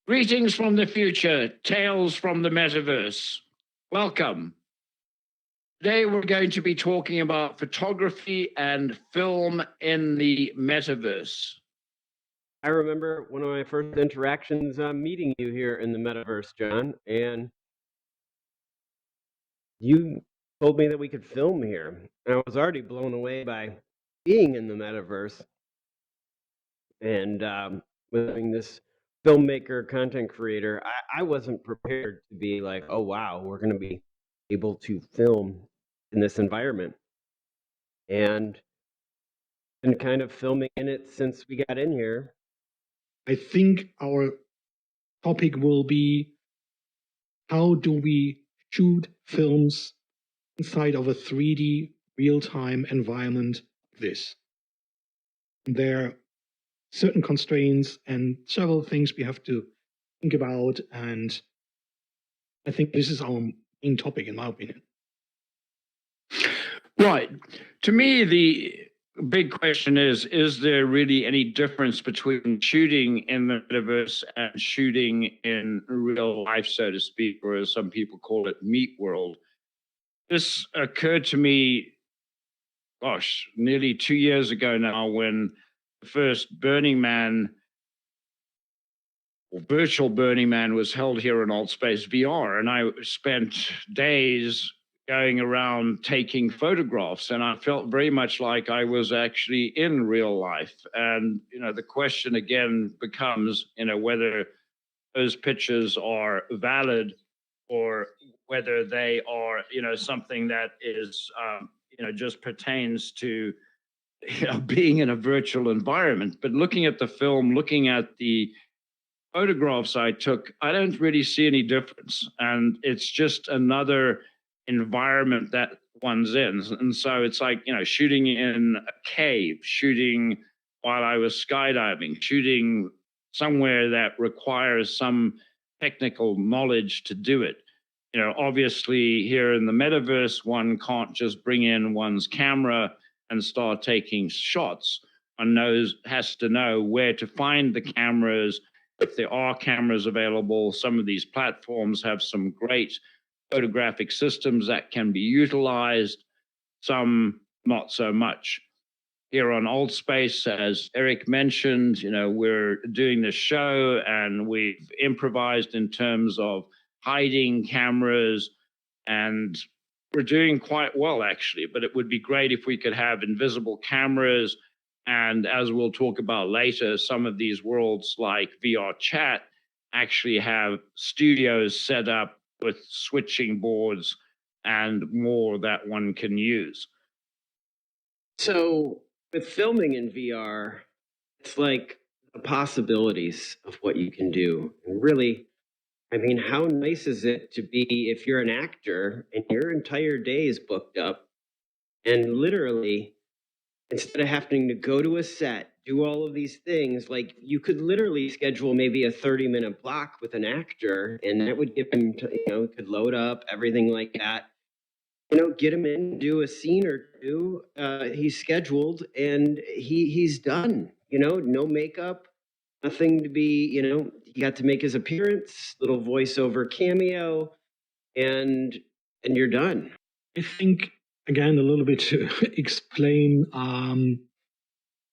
Greetings from the future, tales from the metaverse. Welcome. Today we're going to be talking about photography and film in the metaverse. I remember one of my first interactions meeting you here in the metaverse, John, and you told me that we could film here. And I was already blown away by being in the metaverse and being this filmmaker, content creator. I wasn't prepared to be like, oh, wow, we're going to be able to film in this environment. And been kind of filming in it since we got in here. I think our topic will be, how do we shoot films inside of a 3D real-time environment like this? There are certain constraints and several things we have to think about, and I think this is our main topic, in my opinion. Right. To me, the big question is there really any difference between shooting in the metaverse and shooting in real life, so to speak, or as some people call it, meat world? This occurred to me, gosh, nearly 2 years ago now, when the first Burning Man, or virtual Burning Man, was held here in AltSpace VR, and I spent days going around taking photographs, and I felt very much like I was actually in real life. And the question again becomes, whether those pictures are valid, or whether they are something that is just pertains to being in a virtual environment. But looking at the film, looking at the photographs I took, I don't really see any difference, and it's just another environment that one's in. And so it's like shooting in a cave, shooting while I was skydiving, shooting somewhere that requires some technical knowledge to do it. Obviously here in the metaverse, one can't just bring in one's camera and start taking shots. One has to know where to find the cameras, if there are cameras available. Some of these platforms have some great photographic systems that can be utilized, some not so much. Here on AltSpace, as Eric mentioned, we're doing this show and we've improvised in terms of hiding cameras, and we're doing quite well actually. But it would be great if we could have invisible cameras, and as we'll talk about later, some of these worlds like VR Chat actually have studios set up with switching boards and more that one can use. So with filming in VR, it's like the possibilities of what you can do. And really, I mean, how nice is it to be, if you're an actor and your entire day is booked up, and literally, instead of having to go to a set, do all of these things, like you could literally schedule maybe a 30-minute block with an actor, and that would give him, could load up everything like that. Get him in, do a scene or two. He's scheduled and he's done. No makeup, nothing to be. He got to make his appearance, little voiceover cameo, and you're done. I think, again, a little bit to explain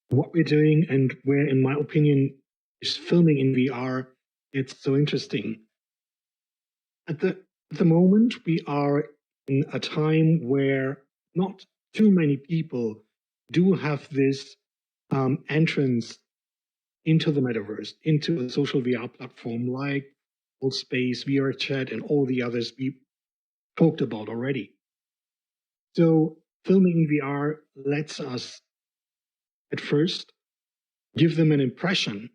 what we're doing and where, in my opinion, is filming in VR. It's so interesting. At the moment, we are in a time where not too many people do have this entrance into the metaverse, into a social VR platform like AltSpace, VR Chat, and all the others we talked about already. So filming in VR lets us at first give them an impression,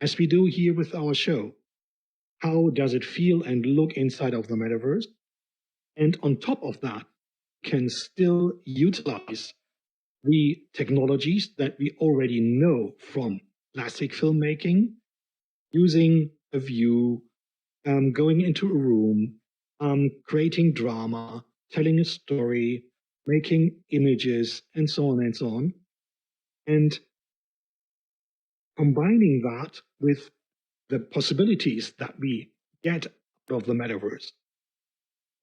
as we do here with our show. How does it feel and look inside of the metaverse? And on top of that, can still utilize the technologies that we already know from classic filmmaking, using a view, going into a room, creating drama, telling a story, making images, and so on and so on. And combining that with the possibilities that we get out of the metaverse.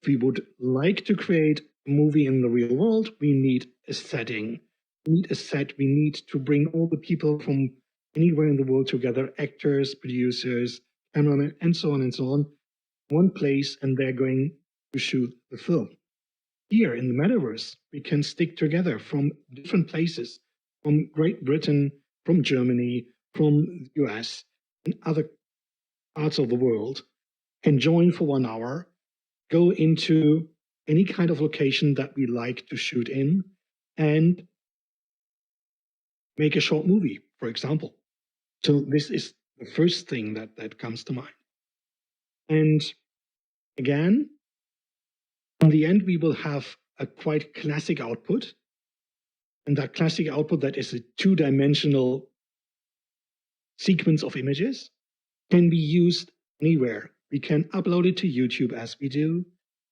If we would like to create a movie in the real world, we need a setting. We need a set. We need to bring all the people from anywhere in the world together, actors, producers, cameramen, and so on, one place, and they're going to shoot the film. Here in the metaverse, we can stick together from different places, from Great Britain, from Germany, from the US, and other parts of the world, and join for 1 hour, go into any kind of location that we like to shoot in, and make a short movie, for example. So this is the first thing that comes to mind. And again, in the end, we will have a quite classic output. And that classic output, that is a two-dimensional sequence of images, can be used anywhere. We can upload it to YouTube as we do.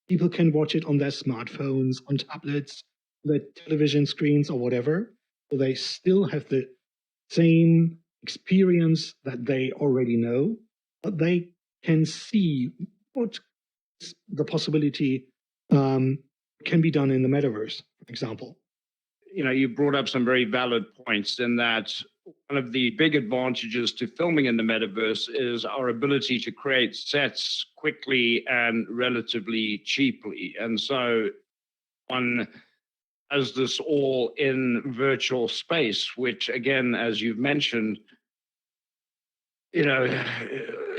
People can watch it on their smartphones, on tablets, their television screens, or whatever. So they still have the same experience that they already know, but they can see what the possibility can be done in the metaverse, for example. You know, you brought up some very valid points in that one of the big advantages to filming in the metaverse is our ability to create sets quickly and relatively cheaply. And so one does this all in virtual space, which again, as you've mentioned, you know,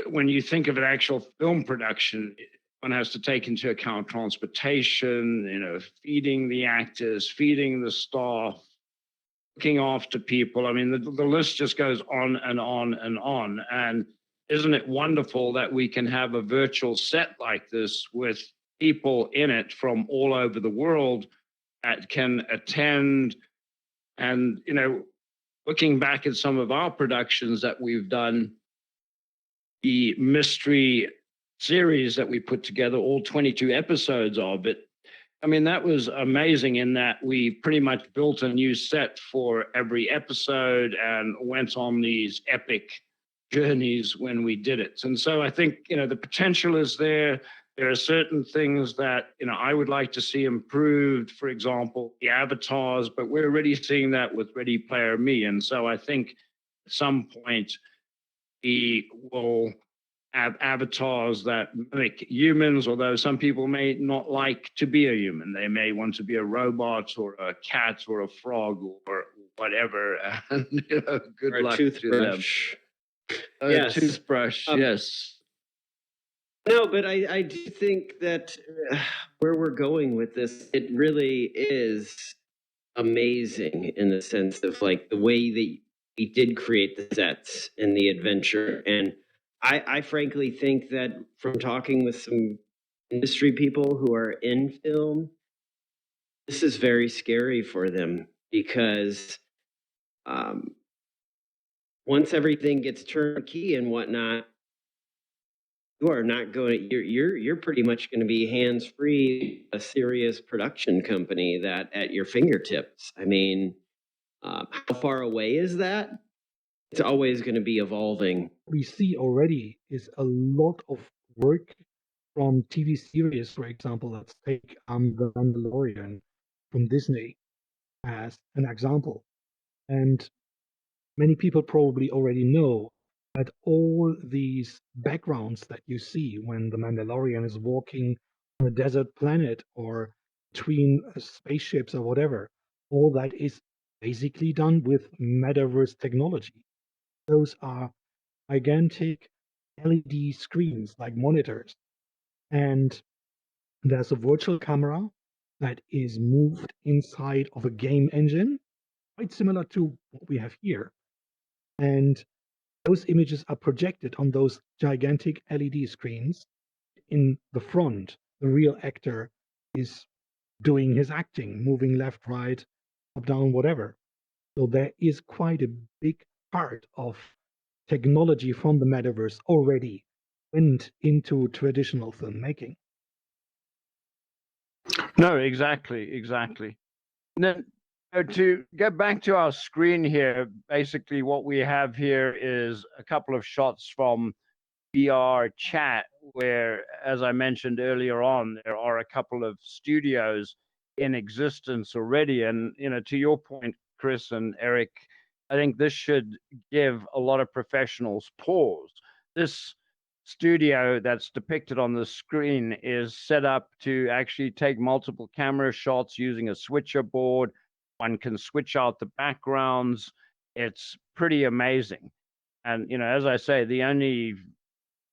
when you think of an actual film production, one has to take into account transportation, you know, feeding the actors, feeding the staff, looking after people. I mean, the list just goes on and on and on. And isn't it wonderful that we can have a virtual set like this with people in it from all over the world that can attend? And, you know, looking back at some of our productions that we've done, the mystery series that we put together, all 22 episodes of it, I mean, that was amazing in that we pretty much built a new set for every episode and went on these epic journeys when we did it. And so I think, you know, the potential is there. There are certain things that, you know, I would like to see improved, for example, the avatars, but we're already seeing that with Ready Player Me. And so I think at some point we will have avatars that mimic humans, although some people may not like to be a human. They may want to be a robot or a cat or a frog or whatever. And, you know, good or luck a toothbrush. to them. Yes. A toothbrush, yes. No, but I do think that where we're going with this, it really is amazing in the sense of like the way that we did create the sets and the adventure. And I frankly think that from talking with some industry people who are in film, this is very scary for them because once everything gets turnkey and whatnot, you are not going. You're pretty much going to be hands free. A serious production company that at your fingertips. I mean, how far away is that? It's always going to be evolving. We see already is a lot of work from TV series, for example. Let's take The Mandalorian from Disney as an example. And many people probably already know that all these backgrounds that you see when the Mandalorian is walking on a desert planet or between spaceships or whatever, all that is basically done with metaverse technology. Those are gigantic LED screens like monitors. And there's a virtual camera that is moved inside of a game engine, quite similar to what we have here. And those images are projected on those gigantic LED screens. In the front, the real actor is doing his acting, moving left, right, up, down, whatever. So there is quite a big part of technology from the metaverse already went into traditional filmmaking. No, exactly. And then So to get back to our screen here, basically what we have here is a couple of shots from VR chat, where, as I mentioned earlier on, there are a couple of studios in existence already. And, to your point, Chris and Eric, I think this should give a lot of professionals pause. This studio that's depicted on the screen is set up to actually take multiple camera shots using a switcher board. One can switch out the backgrounds. It's pretty amazing. And, as I say, the only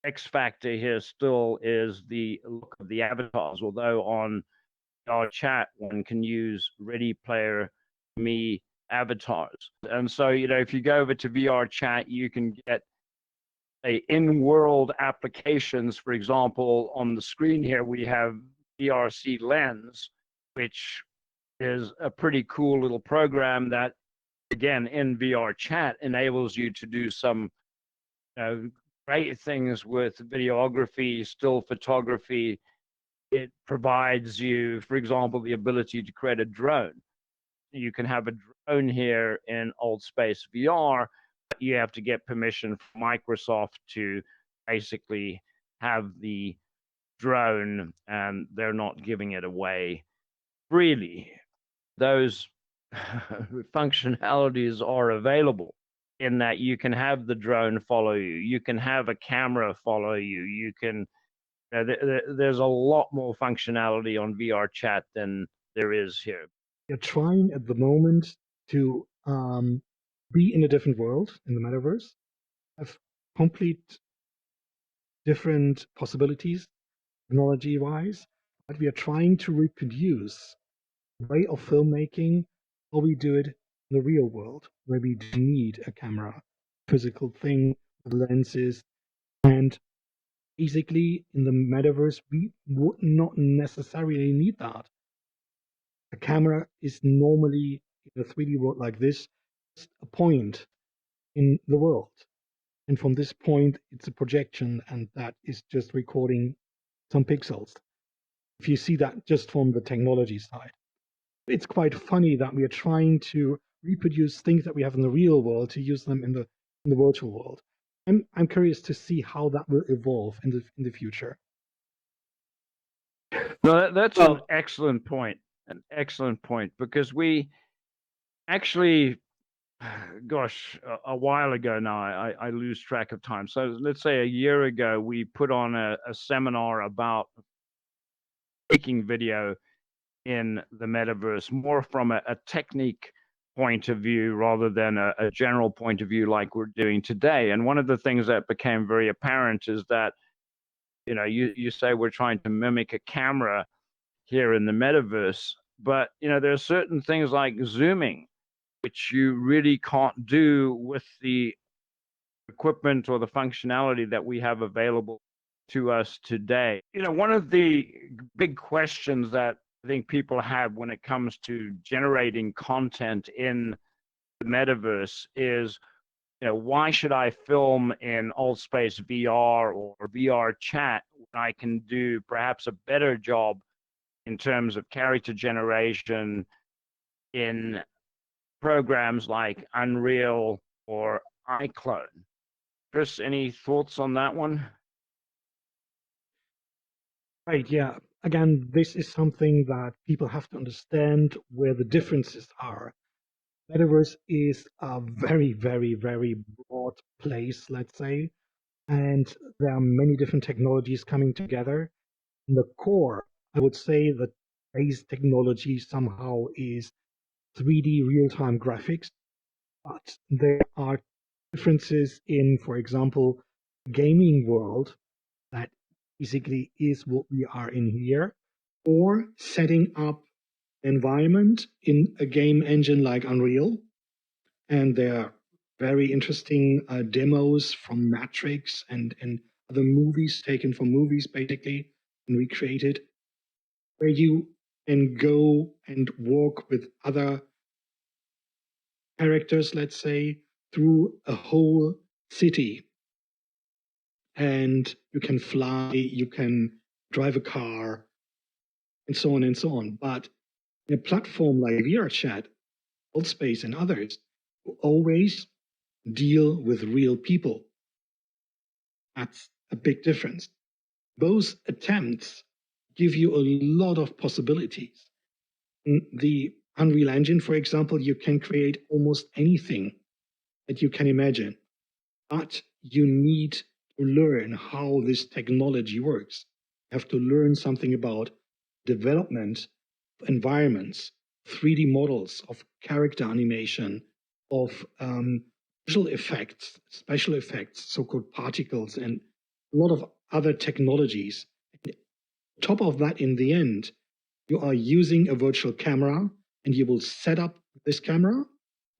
X factor here still is the look of the avatars, although on our chat, one can use Ready Player Me avatars. And so, if you go over to VR chat, you can get in-world applications. For example, on the screen here, we have VRC Lens, which is a pretty cool little program that, again, in VR chat enables you to do some great things with videography, still photography. It provides you, for example, the ability to create a drone. You can have a drone here in Old Space VR, but you have to get permission from Microsoft to basically have the drone, and they're not giving it away freely. Those functionalities are available in that you can have the drone follow you, you can have a camera follow you, you can, there's a lot more functionality on VR chat than there is here. You're trying at the moment to be in a different world in the metaverse, have complete different possibilities, technology-wise, but we are trying to reproduce the way of filmmaking, how we do it in the real world, where we do need a camera, physical thing with lenses, and basically in the metaverse, we would not necessarily need that. A camera is normally in a 3D world like this, just a point in the world. And from this point, it's a projection, and that is just recording some pixels. If you see that just from the technology side, it's quite funny that we are trying to reproduce things that we have in the real world to use them in the virtual world. I'm curious to see how that will evolve in the future. No, that's an excellent point. An excellent point, because we actually, gosh, a while ago now, I lose track of time. So let's say a year ago, we put on a seminar about making video in the metaverse, more from a technique point of view rather than a general point of view like we're doing today. And one of the things that became very apparent is that, you say we're trying to mimic a camera here in the metaverse, but, there are certain things like zooming, which you really can't do with the equipment or the functionality that we have available to us today. One of the big questions that I think people have when it comes to generating content in the metaverse is, why should I film in Old Space VR or VR chat when I can do perhaps a better job in terms of character generation in programs like Unreal or iClone? Chris, any thoughts on that one? Right, yeah. Again, this is something that people have to understand where the differences are. Metaverse is a very, very, very broad place, let's say, and there are many different technologies coming together. In the core, I would say that base technology somehow is 3D real-time graphics, but there are differences in, for example, gaming world that basically is what we are in here, or setting up environment in a game engine like Unreal. And there are very interesting demos from Matrix and other movies taken from movies, basically, and recreated, where you can go and walk with other characters, let's say, through a whole city. And you can fly, you can drive a car, and so on and so on. But in a platform like VRChat, Space and others, always deal with real people. That's a big difference. Both attempts give you a lot of possibilities. In the Unreal Engine, for example, you can create almost anything that you can imagine, but you need to learn how this technology works. You have to learn something about development of environments, 3D models, of character animation, of visual effects, special effects, so-called particles, and a lot of other technologies. And on top of that, in the end, you are using a virtual camera, and you will set up this camera,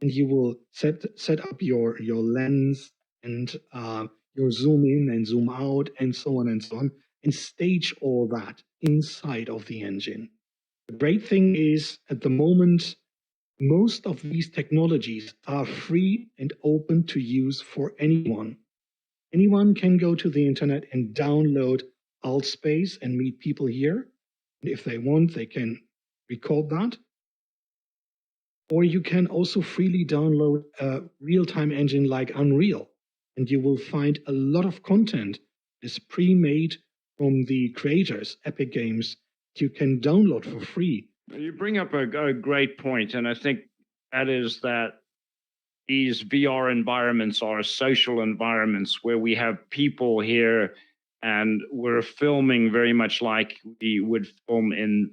and you will set up your lens and your zoom in and zoom out and so on, and stage all that inside of the engine. The great thing is, at the moment, most of these technologies are free and open to use for anyone. Anyone can go to the internet and download Altspace and meet people here. And if they want, they can record that. Or you can also freely download a real-time engine like Unreal, and you will find a lot of content is pre-made from the creators, Epic Games, you can download for free. You bring up a great point, and I think that is that these VR environments are social environments where we have people here, and we're filming very much like we would film in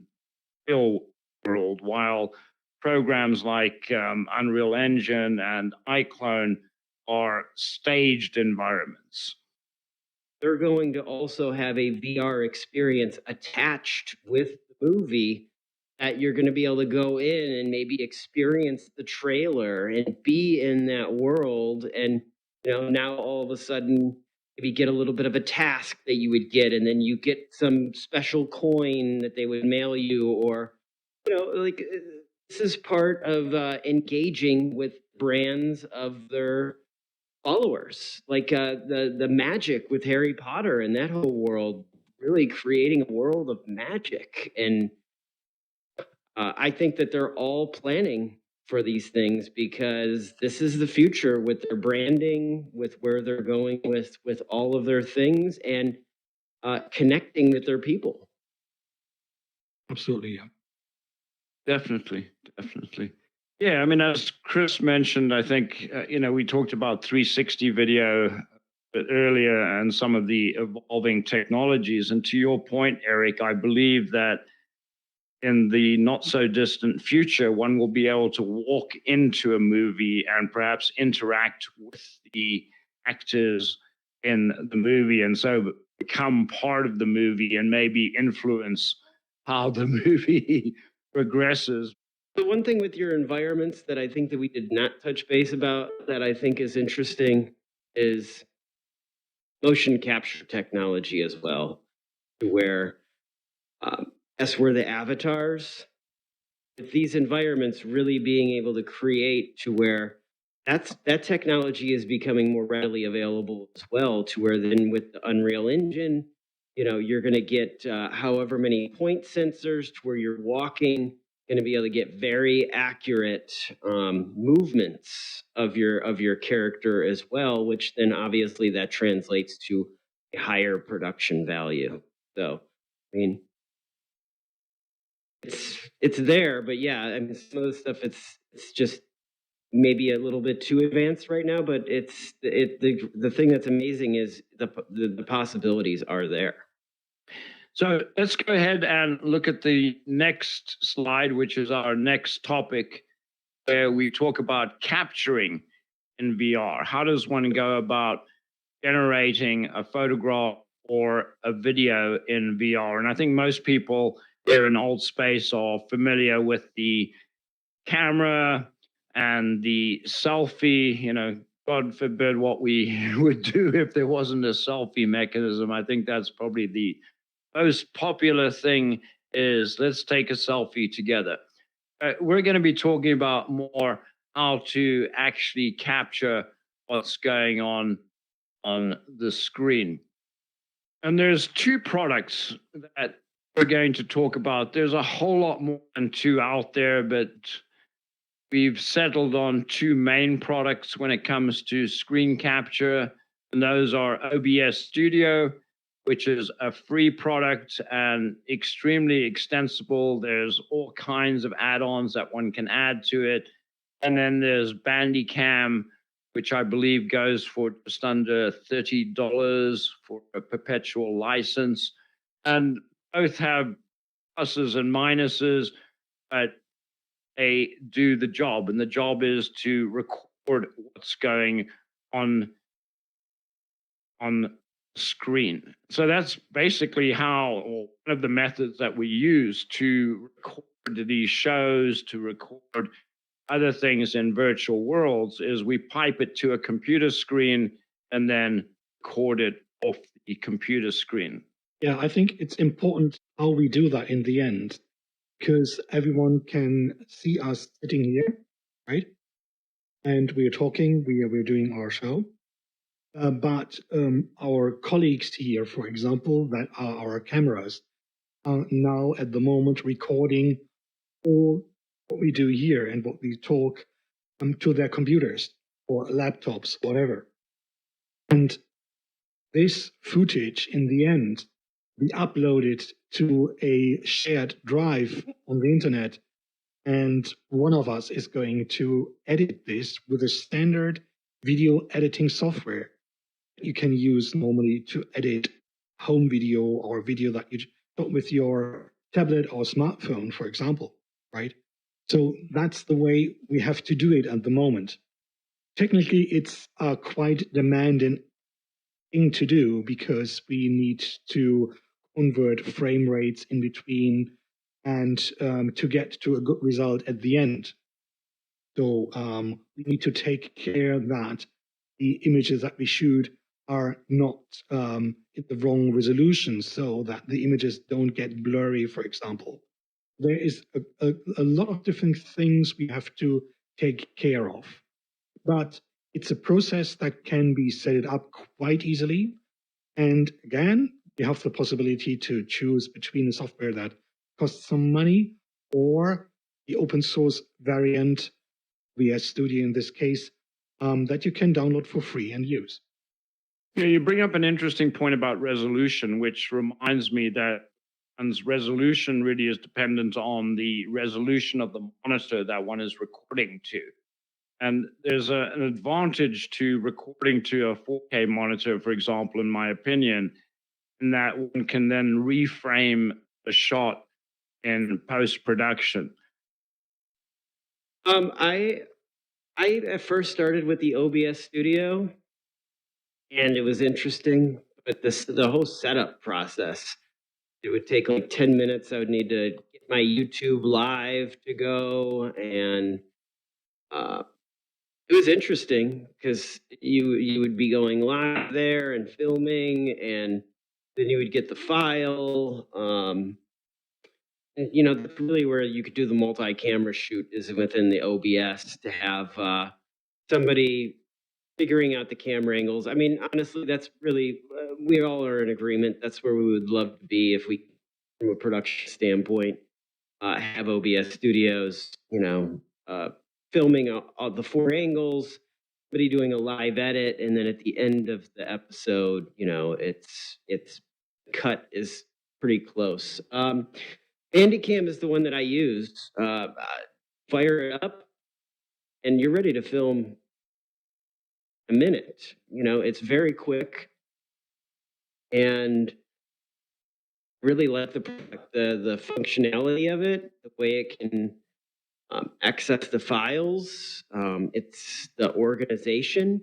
real world, while programs like Unreal Engine and iClone are staged environments. They're going to also have a VR experience attached with the movie that you're going to be able to go in and maybe experience the trailer and be in that world. And, now all of a sudden, maybe get a little bit of a task that you would get, and then you get some special coin that they would mail you, or, like this is part of engaging with brands of their followers, like the magic with Harry Potter and that whole world, really creating a world of magic. And I think that they're all planning for these things because this is the future with their branding, with where they're going with all of their things, and connecting with their people. Absolutely, yeah. Definitely. Yeah, I mean, as Chris mentioned, I think, we talked about 360 video a bit earlier and some of the evolving technologies. And to your point, Eric, I believe that in the not so distant future, one will be able to walk into a movie and perhaps interact with the actors in the movie, and so become part of the movie and maybe influence how the movie progresses. The one thing with your environments that I think that we did not touch base about that I think is interesting is motion capture technology as well, where that's where the avatars, with these environments really being able to create to where that technology is becoming more readily available as well, to where then with the Unreal Engine, you're going to get however many point sensors to where you're walking, going to be able to get very accurate movements of your character as well, which then obviously that translates to a higher production value. So, I mean, it's there, but yeah, I mean, some of the stuff it's just maybe a little bit too advanced right now, but the thing that's amazing is the possibilities are there. So let's go ahead and look at the next slide, which is our next topic, where we talk about capturing in VR. How does one go about generating a photograph or a video in VR? And I think most people here in Old Space are familiar with the camera and the selfie. God forbid what we would do if there wasn't a selfie mechanism. I think that's probably the most popular thing, is let's take a selfie together. We're going to be talking about more how to actually capture what's going on the screen. And there's two products that we're going to talk about. There's a whole lot more than two out there, but we've settled on two main products when it comes to screen capture, and those are OBS Studio, which is a free product and extremely extensible. There's all kinds of add-ons that one can add to it. And then there's Bandicam, which I believe goes for just under $30 for a perpetual license. And both have pluses and minuses, but they do the job. And the job is to record what's going on screen. So that's basically how, or one of the methods that we use to record these shows, to record other things in virtual worlds, is we pipe it to a computer screen and then record it off the computer screen. Yeah, I think it's important how we do that in the end, because everyone can see us sitting here, right? And we're talking, we're doing our show. But our colleagues here, for example, that are our cameras, are now at the moment recording all what we do here and what we talk to their computers or laptops, whatever. And this footage, in the end, we upload it to a shared drive on the internet, and one of us is going to edit this with a standard video editing software you can use normally to edit home video or video that you shot with your tablet or smartphone, for example, right? So that's the way we have to do it at the moment. Technically, it's quite demanding thing to do because we need to convert frame rates in between and to get to a good result at the end. So we need to take care that the images that we shoot are not in the wrong resolution so that the images don't get blurry, for example. There is a lot of different things we have to take care of. But it's a process that can be set up quite easily. And again, you have the possibility to choose between a software that costs some money or the open source variant, VS Studio in this case, that you can download for free and use. Yeah, you bring up an interesting point about resolution, which reminds me that one's resolution really is dependent on the resolution of the monitor that one is recording to. And there's an advantage to recording to a 4K monitor, for example, in my opinion, in that one can then reframe the shot in post-production. I at first started with the OBS Studio, and it was interesting, but the whole setup process, it would take like 10 minutes. I would need to get my YouTube live to go, and it was interesting because you would be going live there and filming, and then you would get the file. And, that's really where you could do the multi-camera shoot is within the OBS to have somebody figuring out the camera angles. I mean, honestly, that's really, we all are in agreement. That's where we would love to be if we, from a production standpoint, have OBS studios, filming all the four angles, somebody doing a live edit, and then at the end of the episode, it's cut is pretty close. Bandicam is the one that I use. Fire it up, and you're ready to film a minute. It's very quick, and really like the functionality of it, the way it can access the files. It's the organization.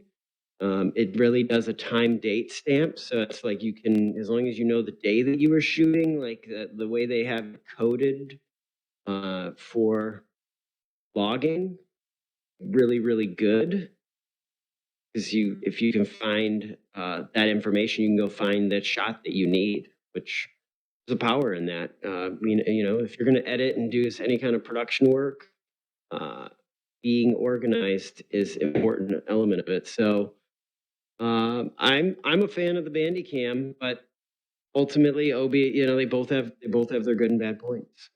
It really does a time date stamp. So it's like you can, as long as you know the day that you were shooting, like the way they have it coded for logging, really, really good. Because if you can find that information, you can go find that shot that you need, which is a power in that. If you're going to edit and do any kind of production work, being organized is an important element of it. So I'm a fan of the Bandicam, but ultimately they both have their good and bad points.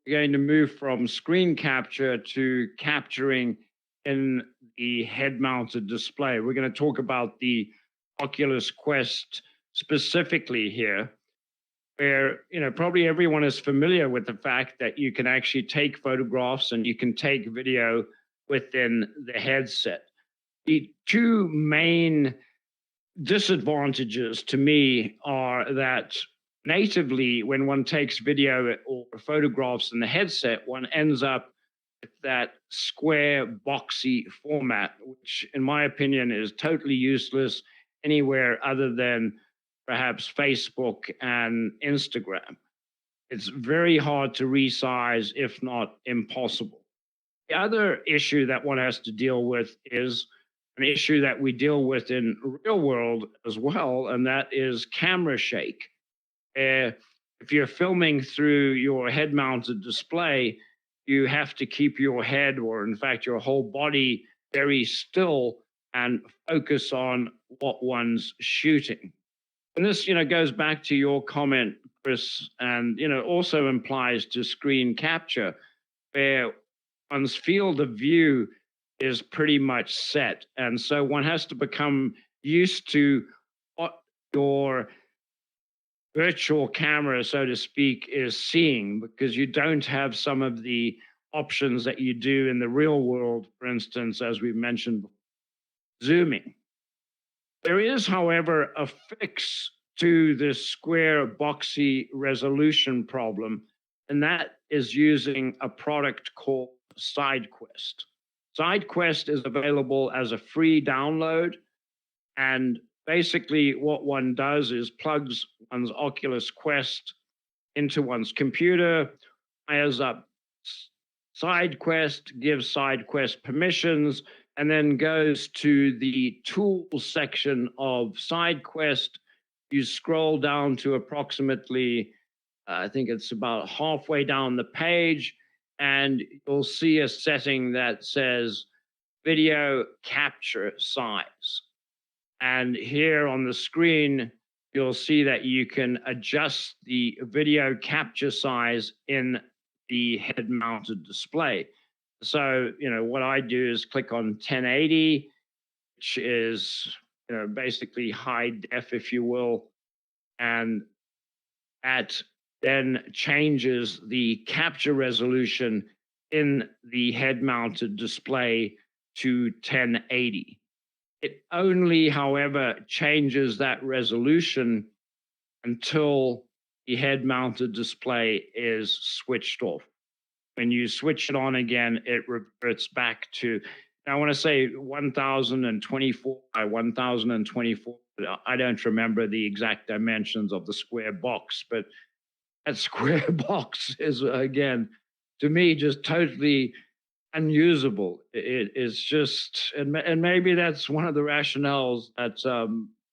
We're going to move from screen capture to capturing in the head-mounted display. We're going to talk about the Oculus Quest specifically here, where probably everyone is familiar with the fact that you can actually take photographs and you can take video within the headset. The two main disadvantages to me are that natively, when one takes video or photographs in the headset, one ends up with that square boxy format, which in my opinion is totally useless anywhere other than perhaps Facebook and Instagram. It's very hard to resize, if not impossible. The other issue that one has to deal with is an issue that we deal with in real world as well, and that is camera shake. If you're filming through your head-mounted display, you have to keep your head, or in fact your whole body, very still and focus on what one's shooting. And this, goes back to your comment, Chris, and also implies to screen capture, where one's field of view is pretty much set, and so one has to become used to what your virtual camera, so to speak, is seeing, because you don't have some of the options that you do in the real world, for instance, as we've mentioned before, zooming. There is, however, a fix to this square boxy resolution problem, and that is using a product called SideQuest. SideQuest is available as a free download, and basically what one does is plugs one's Oculus Quest into one's computer, fires up SideQuest, gives SideQuest permissions, and then goes to the tools section of SideQuest. You scroll down to approximately, I think it's about halfway down the page, and you'll see a setting that says video capture size. And here on the screen, you'll see that you can adjust the video capture size in the head-mounted display. So, what I do is click on 1080, which is, basically high def, if you will, and that then changes the capture resolution in the head-mounted display to 1080. It only, however, changes that resolution until the head-mounted display is switched off. When you switch it on again, it reverts back to, I want to say 1024 by 1024. I don't remember the exact dimensions of the square box, but that square box is, again, to me, just totally unusable. It's just, and maybe that's one of the rationales that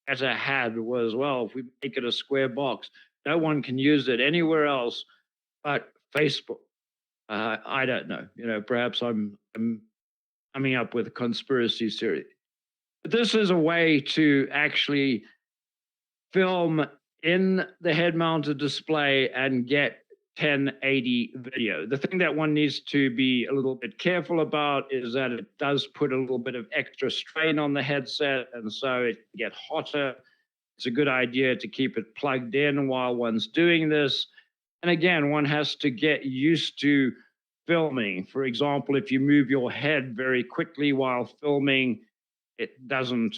Meta had was, well, if we make it a square box, no one can use it anywhere else but Facebook. I don't know. Perhaps I'm coming up with a conspiracy theory. But this is a way to actually film in the head-mounted display and get 1080 video. The thing that one needs to be a little bit careful about is that it does put a little bit of extra strain on the headset, and so it can get hotter. It's a good idea to keep it plugged in while one's doing this. And again, one has to get used to filming. For example, if you move your head very quickly while filming, it doesn't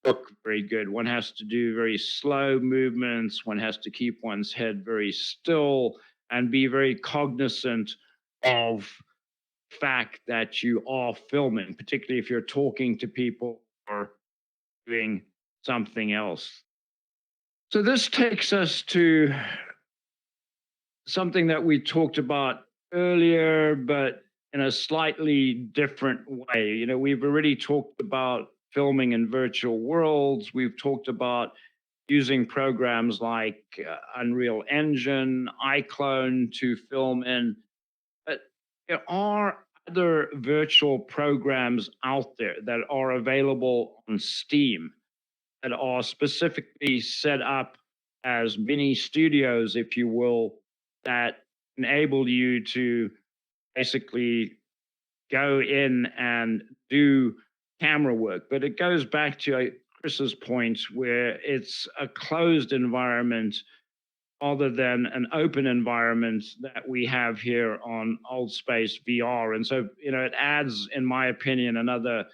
look very good. One has to do very slow movements. One has to keep one's head very still and be very cognizant of the fact that you are filming, particularly if you're talking to people or doing something else. So this takes us to something that we talked about earlier, but in a slightly different way. We've already talked about filming in virtual worlds. We've talked about using programs like Unreal Engine, iClone to film in. But there are other virtual programs out there that are available on Steam that are specifically set up as mini studios, if you will, that enable you to basically go in and do camera work. But it goes back to Chris's point, where it's a closed environment other than an open environment that we have here on Old Space VR. And so, it adds, in my opinion, another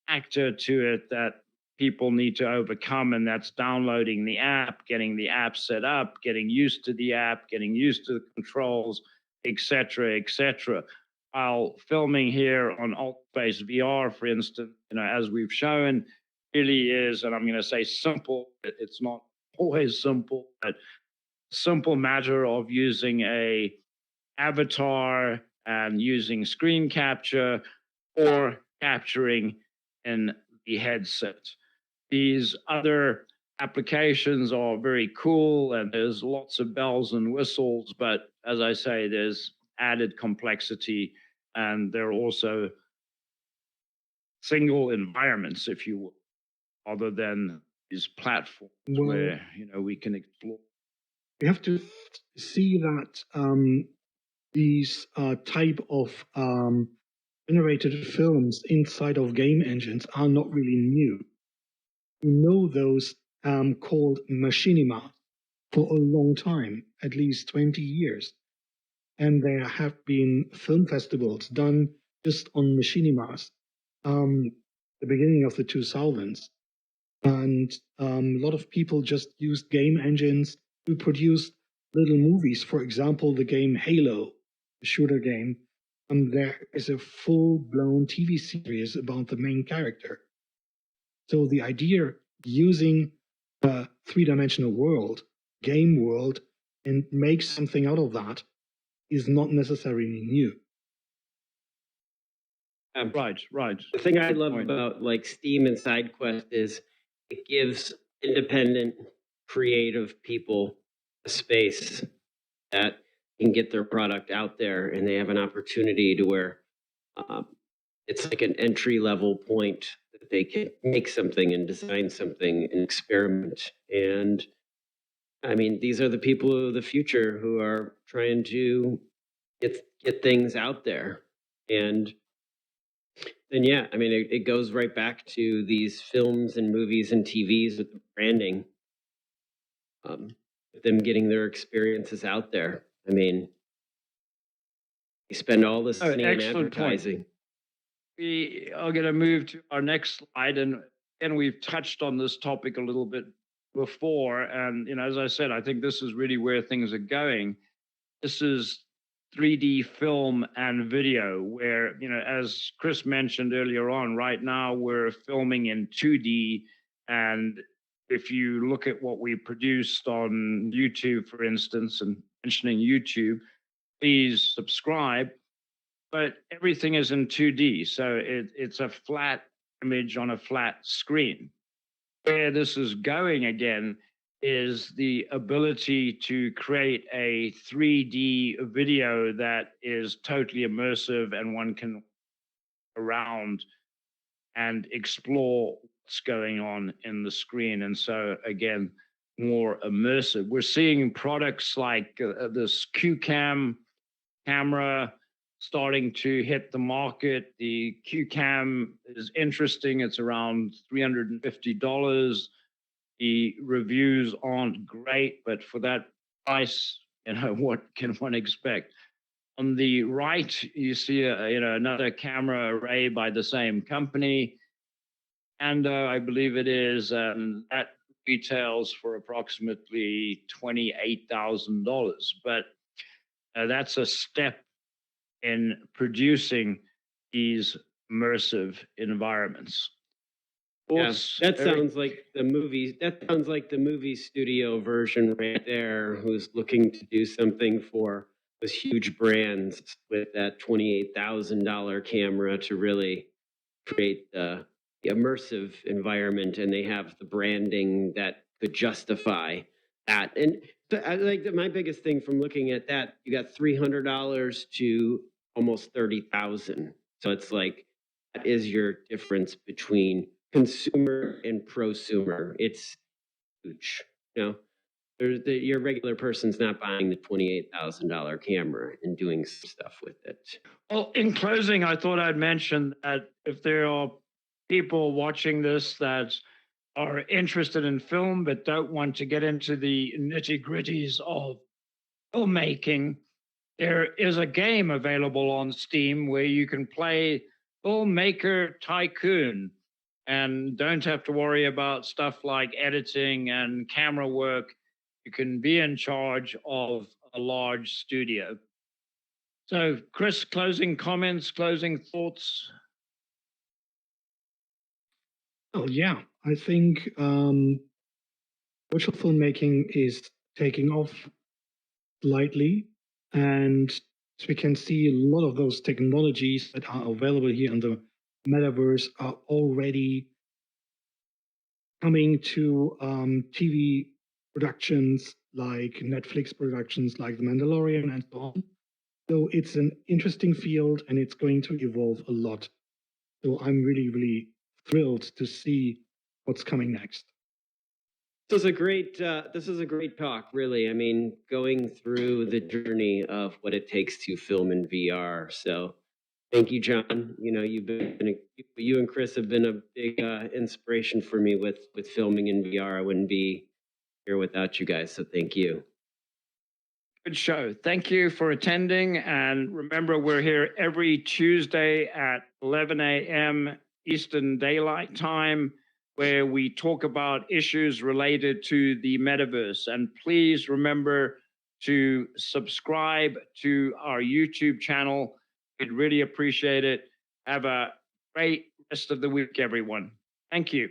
factor to it that people need to overcome, and that's downloading the app, getting the app set up, getting used to the app, getting used to the controls, etc., etc. While filming here on Alt Space VR, for instance, as we've shown, really is, and I'm going to say simple. It's not always simple, but simple matter of using a avatar and using screen capture or capturing in the headset. These other applications are very cool, and there's lots of bells and whistles, but as I say, there's added complexity, and there are also single environments, if you will, other than these platforms where we can explore. We have to see that these type of generated films inside of game engines are not really new. We know those called machinima for a long time, at least 20 years. And there have been film festivals done just on machinimas, the beginning of the 2000s. And a lot of people just used game engines to produce little movies. For example, the game Halo, the shooter game. And there is a full-blown TV series about the main character. So the idea using a three-dimensional world, game world, and make something out of that is not necessarily new. Right. The thing I love about like Steam and SideQuest is it gives independent, creative people a space that can get their product out there, and they have an opportunity to where it's like an entry-level point that they can make something and design something and experiment. And I mean, these are the people of the future who are trying to get things out there. And yeah, I mean, it goes right back to these films and movies and TVs with the branding, with them getting their experiences out there. I mean, you spend all this money in advertising. Point. We are going to move to our next slide, and we've touched on this topic a little bit before. And as I said, I think this is really where things are going. This is 3D film and video, where, as Chris mentioned earlier on, right now we're filming in 2D. And if you look at what we produced on YouTube, for instance, and mentioning YouTube, please subscribe. But everything is in 2D. So it's a flat image on a flat screen. Where this is going again is the ability to create a 3D video that is totally immersive, and one can around and explore what's going on in the screen. And so again, more immersive. We're seeing products like this QCam camera starting to hit the market. The QCam is interesting. It's around $350. The reviews aren't great, but for that price, what can one expect? On the right, you see another camera array by the same company, and I believe it is that retails for approximately $28,000. But that's a step in producing these immersive environments. Yes, that sounds like the movie. That sounds like the movie studio version right there, who's looking to do something for those huge brands with that $28,000 camera to really create the immersive environment, and they have the branding that could justify that. And I like my biggest thing from looking at that, you got $300 to almost $30,000. So it's like that is your difference between consumer and prosumer. It's huge, Your regular person's not buying the $28,000 camera and doing stuff with it. Well, in closing, I thought I'd mention that if there are people watching this that are interested in film but don't want to get into the nitty-gritties of filmmaking, there is a game available on Steam where you can play Filmmaker Tycoon and don't have to worry about stuff like editing and camera work. You can be in charge of a large studio. So, Chris, closing comments, closing thoughts? Oh, yeah. I think virtual filmmaking is taking off slightly. And as we can see, a lot of those technologies that are available here in the metaverse are already coming to TV productions like Netflix productions like The Mandalorian and so on. So it's an interesting field and it's going to evolve a lot. So I'm really, really thrilled to see what's coming next. This is a great talk, really. I mean, going through the journey of what it takes to film in VR. So thank you, John. You know, you and Chris have been a big inspiration for me with filming in VR. I wouldn't be here without you guys. So thank you. Good show. Thank you for attending. And remember, we're here every Tuesday at 11 a.m. Eastern Daylight Time, where we talk about issues related to the metaverse. And please remember to subscribe to our YouTube channel. We'd really appreciate it. Have a great rest of the week, everyone. Thank you.